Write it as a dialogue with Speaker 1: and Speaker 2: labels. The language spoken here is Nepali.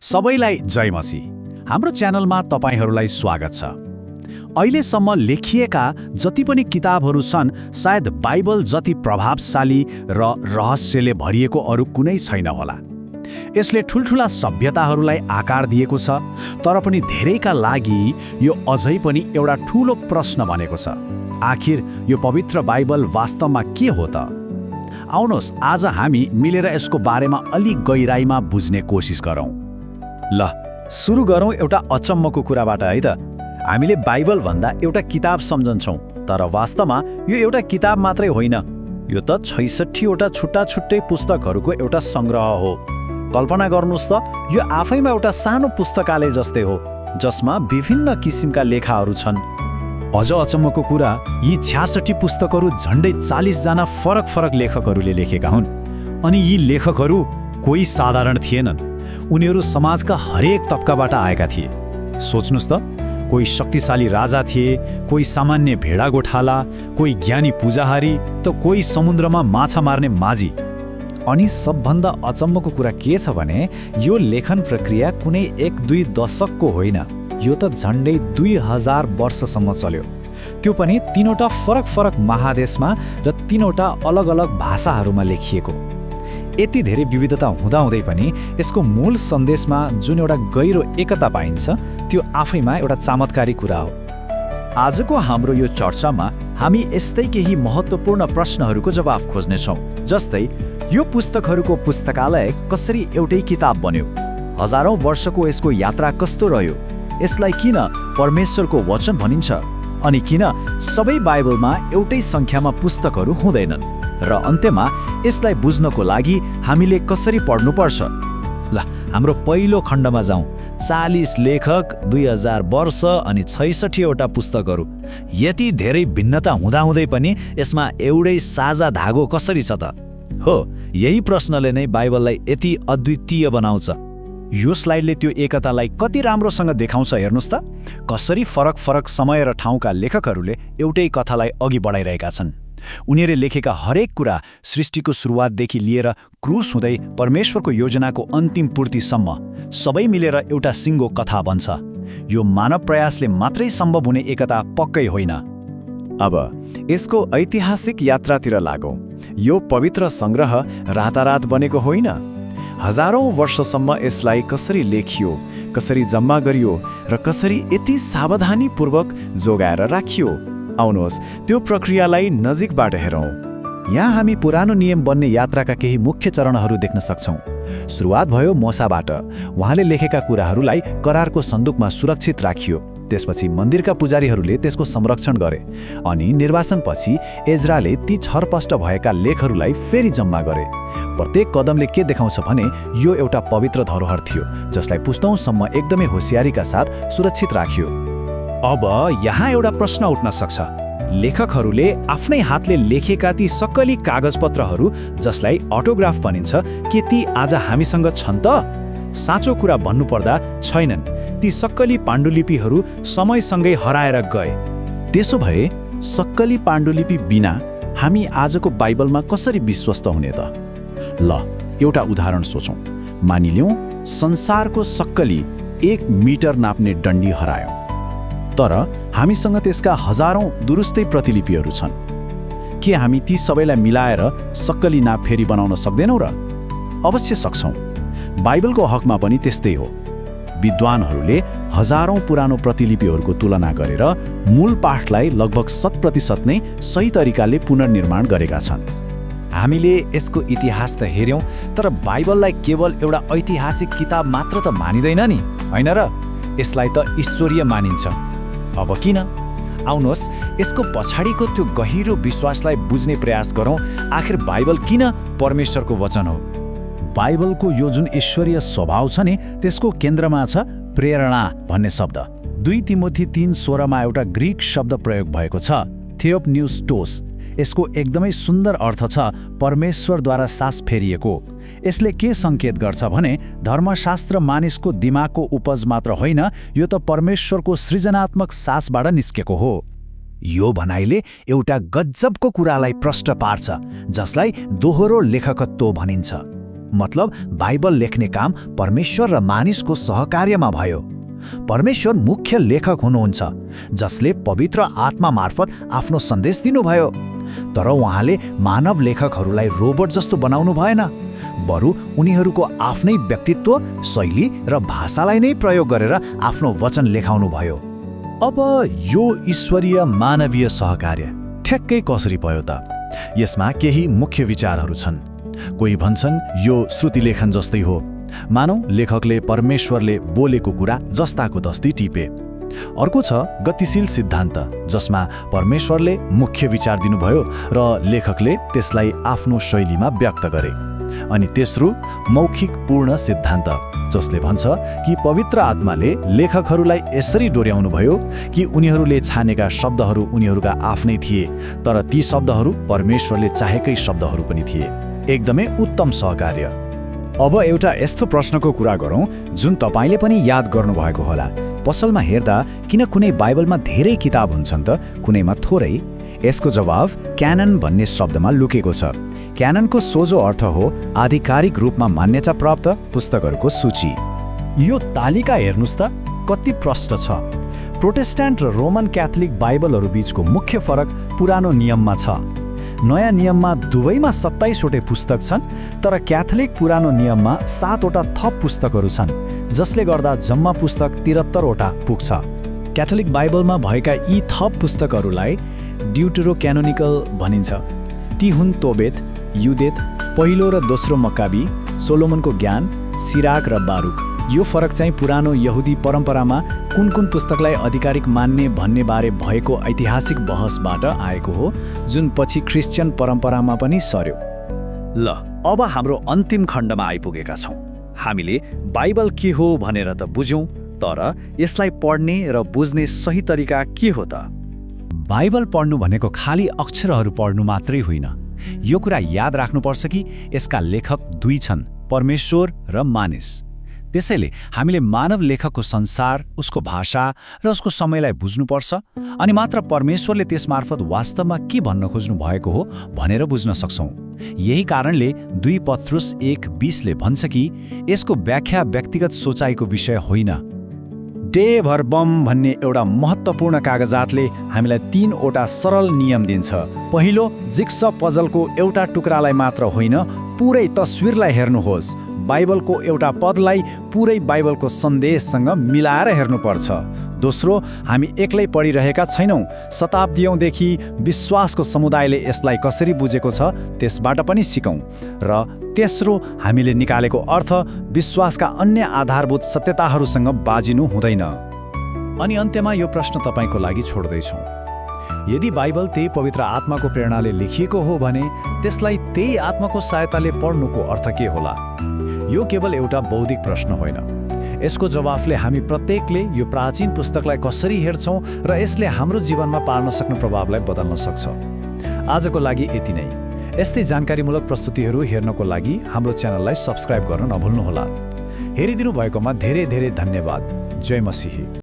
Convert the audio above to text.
Speaker 1: सबैलाई जय मसीह। हाम्रो च्यानलमा तपाईहरूलाई स्वागत छ। अहिलेसम्म लेखिएका जति पनि किताबहरू छन्, सायद बाइबल जति प्रभावशाली र रहस्यले भरिएको अरू कुनै छैन होला। यसले ठुल्ठुला सभ्यताहरूलाई आकार दिएको छ, तर पनि धेरैका लागि यो अझै पनि एउटा ठूलो प्रश्न बनेको छ। आखिर यो पवित्र बाइबल वास्तवमा के हो त? आउनुहोस् आज हामी मिलेर यसको बारेमा अलि गहिराईमा बुझ्ने कोसिस गरौँ। ल सुरु गरौँ एउटा अचम्मको कुराबाट है त। हामीले बाइबल भन्दा एउटा किताब सम्झन्छौँ, तर वास्तवमा यो एउटा किताब मात्रै होइन। यो त 66वटा छुट्टा छुट्टै पुस्तकहरूको एउटा संग्रह हो। कल्पना गर्नुहोस् त, यो आफैमा एउटा सानो पुस्तकालय जस्तै हो, जसमा विभिन्न किसिमका लेखाहरू छन्। अझ अचम्मको कुरा, यी 66 पुस्तकहरू झन्डै 40 जना फरक फरक लेखकहरूले लेखेका हुन्। अनि यी लेखकहरू कोही साधारण थिएनन्। उनीहरू समाजका हरेक तबकाबाट आएका थिए। सोच्नुस् त, कोही शक्तिशाली राजा थिए, कोही सामान्य भेडा गोठाला, कोही ज्ञानी पूजाहारी, त कोही समुद्रमा माछा मार्ने माझी। अनि सबभन्दा अचम्मको कुरा के छ भने, यो लेखन प्रक्रिया कुनै 1-2 दशकको होइन, यो त झन्डै 2000 वर्षसम्म चल्यो। त्यो पनि 3वटा फरक फरक महादेशमा र 3वटा अलग अलग भाषाहरूमा लेखिएको। यति धेरै विविधता हुँदाहुँदै पनि यसको मूल सन्देशमा जुन एउटा गहिरो एकता पाइन्छ, त्यो आफैमा एउटा चमत्कारी कुरा हो। आजको हाम्रो यो चर्चामा हामी यस्तै केही महत्त्वपूर्ण प्रश्नहरूको जवाफ खोज्नेछौँ, जस्तै यो पुस्तकहरूको पुस्तकालय कसरी एउटै किताब बन्यो, हजारौं वर्षको यसको यात्रा कस्तो रह्यो, यसलाई किन परमेश्वरको वचन भनिन्छ, अनि किन सबै बाइबलमा एउटै सङ्ख्यामा पुस्तकहरू हुँदैनन्, र अन्त्यमा यसलाई बुझ्नको लागि हामीले कसरी पढ्नुपर्छ। ल हाम्रो पहिलो खण्डमा जाउँ। 40 लेखक, 2000 वर्ष अनि 66वटा पुस्तकहरू। यति धेरै भिन्नता हुँदाहुँदै पनि यसमा एउटै साझा धागो कसरी छ त? हो, यही प्रश्नले नै बाइबललाई यति अद्वितीय बनाउँछ। यो स्लाइडले त्यो एकतालाई कति राम्रोसँग देखाउँछ। हेर्नुहोस् त, कसरी फरक फरक समय र ठाउँका लेखकहरूले एउटै कथालाई अघि बढाइरहेका छन्। उनीहरूले लेखेका हरेक कुरा सृष्टिको सुरुवातदेखि लिएर क्रुस हुँदै परमेश्वरको योजनाको अन्तिम पूर्तिसम्म सबै मिलेर एउटा सिङ्गो कथा बन्छ। यो मानव प्रयासले मात्रै सम्भव हुने एकता पक्कै होइन। अब यसको ऐतिहासिक यात्रातिर लागौँ। यो पवित्र सङ्ग्रह रातारात बनेको होइन। हजारौं वर्षसम्म यसलाई कसरी लेखियो, कसरी जम्मा गरियो र कसरी यति सावधानीपूर्वक जोगाएर राखियो। आउनुहोस् त्यो प्रक्रियालाई नजिकबाट हेरौँ। यहाँ हामी पुरानो नियम बन्ने यात्राका केही मुख्य चरणहरू देख्न सक्छौँ। सुरुवात भयो मोसाबाट। उहाँले लेखेका कुराहरूलाई करारको सन्दुकमा सुरक्षित राखियो। त्यसपछि मन्दिरका पुजारीहरूले त्यसको संरक्षण गरे, अनि निर्वासनपछि एज्राले ती छरपष्ट भएका लेखहरूलाई फेरि जम्मा गरे। प्रत्येक कदमले के देखाउँछ भने यो एउटा पवित्र धरोहर थियो, जसलाई पुस्तौँसम्म एकदमै होसियारीका साथ सुरक्षित राखियो। अब यहाँ एउटा प्रश्न उठ्न सक्छ। लेखकहरूले आफ्नै हातले लेखेका ती सक्कली कागजपत्रहरू, जसलाई अटोग्राफ भनिन्छ, के ती आज हामीसँग छन् त? साँचो कुरा भन्नुपर्दा छैनन्। ती सक्कली पाण्डुलिपिहरू समयसँगै हराएर गए। त्यसो भए सक्कली पाण्डुलिपि बिना हामी आजको बाइबलमा कसरी विश्वस्त हुने त? ल एउटा उदाहरण सोचौँ। मानिलिउँ संसारको सक्कली 1 मिटर नाप्ने डन्डी हरायो, तर हामीसँग त्यसका हजारौं दुरुस्तै प्रतिलिपिहरू छन्। के हामी ती सबैलाई मिलाएर सक्कली नाप फेरि बनाउन सक्दैनौँ र? अवश्य सक्छौँ। बाइबलको हकमा पनि त्यस्तै हो। विद्वानहरूले हजारौं पुरानो प्रतिलिपिहरूको तुलना गरेर मूल पाठलाई लगभग 100% नै सही तरिकाले पुनर्निर्माण गरेका छन्। हामीले यसको इतिहास त हेर्यौँ, तर बाइबललाई केवल एउटा ऐतिहासिक किताब मात्र त मानिँदैन नि, होइन र? यसलाई त ईश्वरीय मानिन्छ। अब किन? आउनुहोस् यसको पछाडिको त्यो गहिरो विश्वासलाई बुझ्ने प्रयास गरौँ। आखिर बाइबल किन परमेश्वरको वचन हो? बाइबलको यो जुन ईश्वरीय स्वभाव छ नि, त्यसको केन्द्रमा छ प्रेरणा भन्ने शब्द। 2 तिमोथी 3:16 एउटा ग्रीक शब्द प्रयोग भएको छ, थियोपन्युस्टोस। यसको एकदमै सुन्दर अर्थ छ परमेश्वरद्वारा सास फेरिएको। यसले के सङ्केत गर्छ भने धर्मशास्त्र मानिसको दिमागको उपज मात्र होइन, यो त परमेश्वरको सृजनात्मक सासबाट निस्केको हो। यो भनाइले एउटा गजबको कुरालाई प्रष्ट पार्छ, जसलाई दोहोरो लेखकत्व भनिन्छ। मतलब बाइबल लेख्ने काम परमेश्वर र मानिसको सहकार्यमा भयो। परमेश्वर मुख्य लेखक हुनुहुन्छ, जसले पवित्र आत्मा मार्फत आफ्नो सन्देश दिनुभयो। तर उहाँले मानव लेखकहरूलाई रोबोट जस्तो बनाउनु भएन, बरु उनीहरूको आफ्नै व्यक्तित्व, शैली र भाषालाई नै प्रयोग गरेर आफ्नो वचन लेखाउनु भयो। अब यो ईश्वरीय मानवीय सहकार्य ठ्याक्कै कसरी भयो त? यसमा केही मुख्य विचारहरू छन्। कोही भन्छन् यो श्रुतिलेखन जस्तै हो, मानौ लेखकले परमेश्वरले बोलेको कुरा जस्ताको तस्तै टिपे। अर्को छ गतिशील सिद्धान्त, जसमा परमेश्वरले मुख्य विचार दिनुभयो र लेखकले त्यसलाई आफ्नो शैलीमा व्यक्त गरे। अनि तेस्रो मौखिक पूर्ण सिद्धान्त, जसले भन्छ कि पवित्र आत्माले लेखकहरूलाई यसरी डोर्याउनुभयो कि उनीहरूले छानेका शब्दहरू उनीहरूका आफ्नै थिए, तर ती शब्दहरू परमेश्वरले चाहेकै शब्दहरू पनि थिए। एकदमै उत्तम सहकार्य। अब एउटा यस्तो प्रश्नको कुरा गरौँ जुन तपाईँले पनि याद गर्नुभएको होला। पसलमा हेर्दा किन कुनै बाइबलमा धेरै किताब हुन्छन् त कुनैमा थोरै? यसको जवाब क्यानन भन्ने शब्दमा लुकेको छ। क्याननको सोझो अर्थ हो आधिकारिक रूपमा मान्यता प्राप्त पुस्तकहरूको सूची। यो तालिका हेर्नुस् त कति प्रष्ट छ। प्रोटेस्ट्यान्ट र रोमन क्याथोलिक बाइबलहरू बीचको मुख्य फरक पुरानो नियममा छ। नयाँ नियममा दुवैमा 27 वटा पुस्तक छन्, तर क्याथोलिक पुरानो नियममा 7 वटा थप पुस्तकहरू छन्, जसले गर्दा जम्मा पुस्तक 73 वटा पुग्छ। क्याथोलिक बाइबलमा भएका यी थप पुस्तकहरूलाई ड्युटेरोक्यानोनिकल भनिन्छ। ती हुन् तोबेत, युदेत, पहिलो र दोस्रो मक्काबी, सोलोमनको ज्ञान, सिराक र बारुक। यो फरक चाहिँ पुरानो यहुदी परम्परामा कुन कुन पुस्तकलाई आधिकारिक मान्ने भन्ने बारे भएको ऐतिहासिक बहसबाट आएको हो, जुन पछि क्रिस्चियन परम्परामा पनि सर्यो। ल, अब हाम्रो अन्तिम खण्डमा आइपुगेका छौँ। हामीले बाइबल के हो भनेर त बुझ्यौँ, तर यसलाई पढ्ने र बुझ्ने सही तरिका के हो त? बाइबल पढ्नु भनेको खाली अक्षरहरू पढ्नु मात्रै होइन। यो कुरा याद राख्नुपर्छ कि यसका लेखक दुई छन्, परमेश्वर र मानिस। त्यसैले हामीले मानव लेखकको संसार, उसको भाषा र उसको समयलाई बुझ्नुपर्छ, अनि मात्र परमेश्वरले त्यसमार्फत वास्तवमा के भन्न खोज्नु भएको हो भनेर बुझ्न सक्छौँ। यही कारणले 2 पत्रुस 1:20ले भन्छ कि यसको व्याख्या व्यक्तिगत सोचाइको विषय होइन। डेभर बम भन्ने एउटा महत्त्वपूर्ण कागजातले हामीलाई 3 वटा सरल नियम दिन्छ। पहिलो, जिक्स पजलको एउटा टुक्रालाई मात्र होइन, पुरै तस्विरलाई हेर्नुहोस्। बाइबलको एउटा पदलाई पुरै बाइबलको सन्देशसँग मिलाएर हेर्नुपर्छ। दोस्रो, हामी एक्लै पढिरहेका छैनौँ। शताब्दीौँदेखि विश्वासको समुदायले यसलाई कसरी बुझेको छ त्यसबाट पनि सिकौँ। र तेस्रो, हामीले निकालेको अर्थ विश्वासका अन्य आधारभूत सत्यताहरूसँग बाजिनु हुँदैन। अनि अन्त्यमा यो प्रश्न तपाईँको लागि छोड्दैछौँ। यदि बाइबल त्यही पवित्र आत्माको प्रेरणाले लेखिएको हो भने त्यसलाई त्यही आत्माको सहायताले पढ्नुको अर्थ के होला? यो केवल एउटा बौद्धिक प्रश्न होइन। यसको जवाफले हामी प्रत्येकले यो प्राचीन पुस्तकलाई कसरी हेर्छौँ र यसले हाम्रो जीवनमा पार्न सक्ने प्रभावलाई बदल्न सक्छ। आजको लागि यति नै। यस्तै जानकारीमूलक प्रस्तुतिहरू हेर्नको लागि हाम्रो च्यानललाई सब्स्क्राइब गर्न नभुल्नुहोला। हेरिदिनु भएकोमा धेरै धेरै धन्यवाद। जय मसीह।